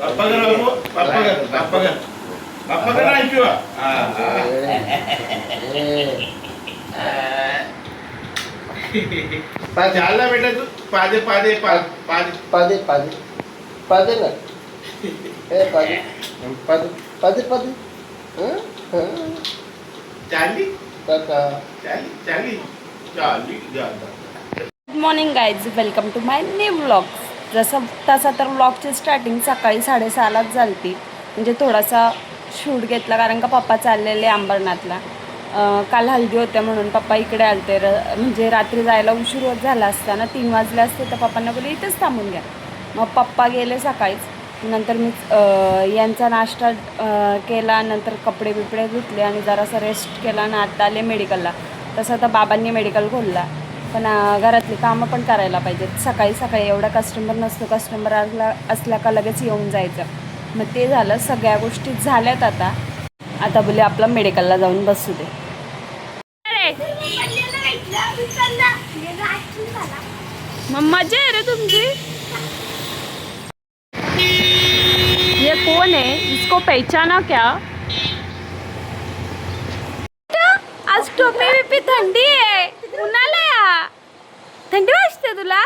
पापा का रामू पापा का नाही किंवा झाला बेटा तू पादे पादे पादे पादे पादे पादे ना ए पादे पादे पादे पादे चाली काका चाली चाली चाली जाता. Good morning guys, welcome to my new vlog. जसं तसा तर व्लॉगची स्टार्टिंग सकाळी 6:30लाच झाली. म्हणजे थोडासा शूट घेतला कारण का पप्पा चाललेले अंबरनाथला. काल हल्दी होत्या म्हणून पप्पा इकडे आलते. म्हणजे रात्री जायला उशीर होत झाला असता ना, 3 वाजले असते तर पप्पांना बोलले इथंच थांबून घ्या. मग पप्पा गेले सकाळीच. नंतर मी यांचा नाश्ता केला, नंतर कपडे बिपडे धुतले आणि जरासा रेस्ट केला आणि आता आले मेडिकलला. तसं तर बाबांनी मेडिकल खोलला, पण घरातली कामं पण करायला पाहिजेत. सकाळी सकाळी एवढा कस्टमर नसतो, कस्टमर असला का लगेच येऊन जायचं. मग ते झालं, सगळ्या गोष्टी झाल्यात. आता बोले आपलं मेडिकलला जाऊन बसू दे. मग मजा आहे रे तुमची. ये कौन है, इसको पहचाना क्या? आज टोपी बिपी थंडी आहे, उन्हाळा थंडी वाजते तुला.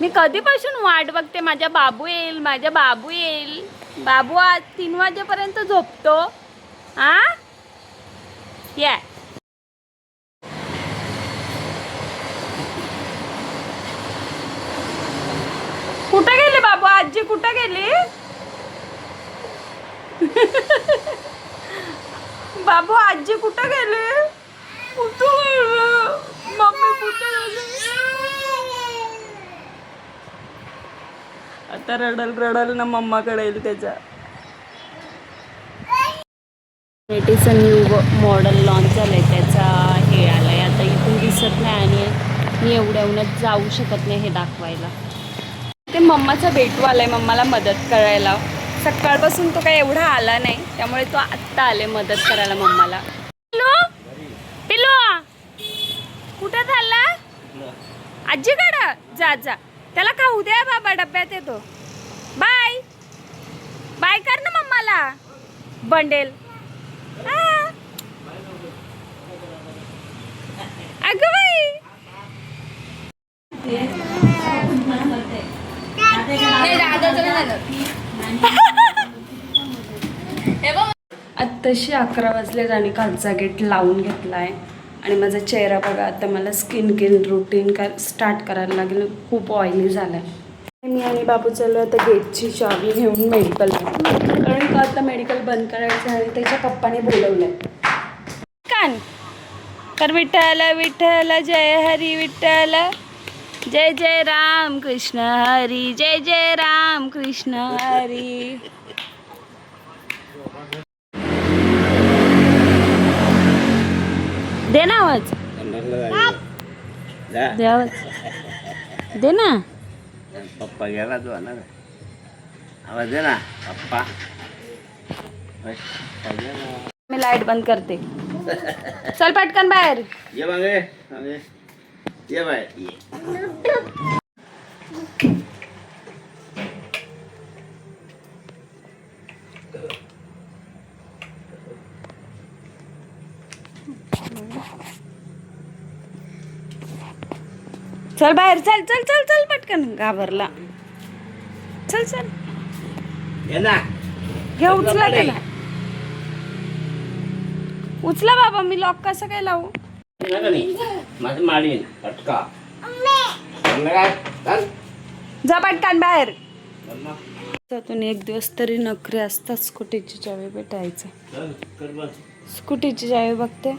मी कधीपासून वाट बघते, माझा बाबू येईल, माझा बाबू येईल. बाबू आज 3 वाजेपर्यंत झोपतो. हा या कुठे गेले बाबू? आजी कुठे गेली? बाबू आजी कुठे गेली? मम्मी कुठे गेली? आता रडल ना, मम्माकडे येईल त्याच्या. नेटीचं न्यू मॉडेल लॉन्च झालंय, त्याचा हे आलाय. आता इथून दिसत नाही आणि मी एवढ्या उन्हात जाऊ शकत नाही हे दाखवायला. ते मम्माचा भेटू आलाय मम्माला मदत करायला. सकाळपासून तो काय एवढा आला नाही, त्यामुळे तो आत्ता आले मदत करायला मम्माला. पिलो पिलो कुठं चालला? आजीकडं जा जा, त्याला खाऊ द्या बाबा, डब्यात येतो. बाय बाय कर ना मम्माला, बंडेल. अगं बाई, आत्ताशी 11 वाजलेत आणि खालचा गेट लावून घेतला आहे. आणि माझा चेहरा बघा, आता मला स्किन केअर रुटीन स्टार्ट करायला लागेल. खूप ऑइली झाला आहे. मी आणि बाबू चाललो आता गेटची चावी घेऊन मेडिकल, कारण का आता मेडिकल बंद करायचं आणि त्याच्या पप्पाने बोलवलं आहे. कान कर विठ्ठल विठ्ठल जय हरी विठ्ठल, जय जय राम कृष्ण हरी, जय जय राम कृष्ण हरी. दे ना आवाज, दे आवाज, दे ना. पप्पा गेला तू ना, आवाज दे ना पप्पा. मी लाईट बंद करते. चल पटकन बाहेर ये मागे मागे ये बाय. चल बाहेर, चल चल चल चल पटकन. घाबरला. चल चल ये ना, घे, उचला त्याला, उचला बाबा. मी लॉक कसं काय लावू? माझं माडीन पटका जा पटकन बाहेर. त्यातून एक दिवस तरी नखरे असतात. स्कूटीची चावी भेटायचं. स्कूटीची चावी बघते.